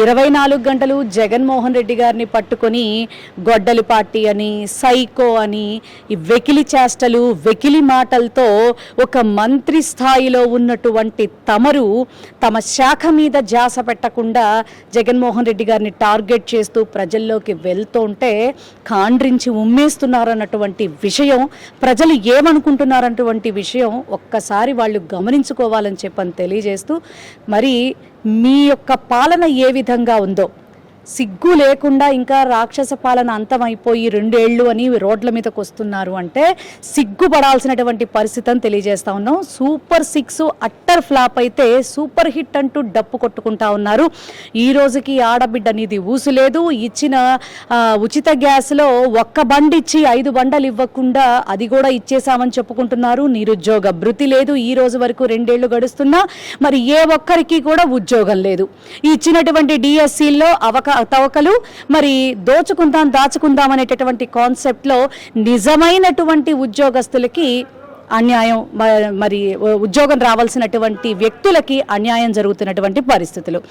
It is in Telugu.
24 గంటలు జగన్మోహన్ రెడ్డి గారిని పట్టుకొని గొడ్డలి పార్టీ అని, సైకో అని, ఈ వెకిలి చేష్టలు, వెకిలి మాటలతో ఒక మంత్రి స్థాయిలో ఉన్నటువంటి తమరు తమ శాఖ మీద ధ్యాస పెట్టకుండా జగన్మోహన్ రెడ్డి గారిని టార్గెట్ చేస్తూ ప్రజల్లోకి వెళ్తుంటే కాండ్రించి ఉమ్మేస్తున్నారన్నటువంటి విషయం, ప్రజలు ఏమనుకుంటున్నారన్నటువంటి విషయం ఒక్కసారి వాళ్ళు గమనించుకోవాలని చెప్పని తెలియజేస్తూ, మరి మీ యొక్క పాలన ఏ విధంగా ఉందో, సిగ్గు లేకుండా ఇంకా రాక్షస పాలన అంతమైపోయి 2 ఏళ్ళు అని రోడ్ల మీదకి వస్తున్నారు అంటే సిగ్గుపడాల్సినటువంటి పరిస్థితి అని తెలియజేస్తా ఉన్నాం. సూపర్ 6 అట్టర్ ఫ్లాప్ అయితే సూపర్ హిట్ అంటూ డప్పు కొట్టుకుంటా ఉన్నారు. ఈ రోజుకి ఆడబిడ్డ అనేది ఊసులేదు. ఇచ్చిన ఉచిత గ్యాస్లో ఒక్క బండి ఇచ్చి 5 బండలు ఇవ్వకుండా అది కూడా ఇచ్చేసామని చెప్పుకుంటున్నారు. నిరుద్యోగ భృతి లేదు. ఈ రోజు వరకు 2 ఏళ్ళు గడుస్తున్నా మరి ఏ ఒక్కరికి కూడా ఉద్యోగం లేదు. ఇచ్చినటువంటి డిఎస్సీల్లో తవకలు, మరి దాచుకుందాం అనేటటువంటి కాన్సెప్ట్లో నిజమైనటువంటి ఉద్యోగస్తులకి అన్యాయం, మరి ఉద్యోగం రావాల్సినటువంటి వ్యక్తులకి అన్యాయం జరుగుతున్నటువంటి పరిస్థితులు.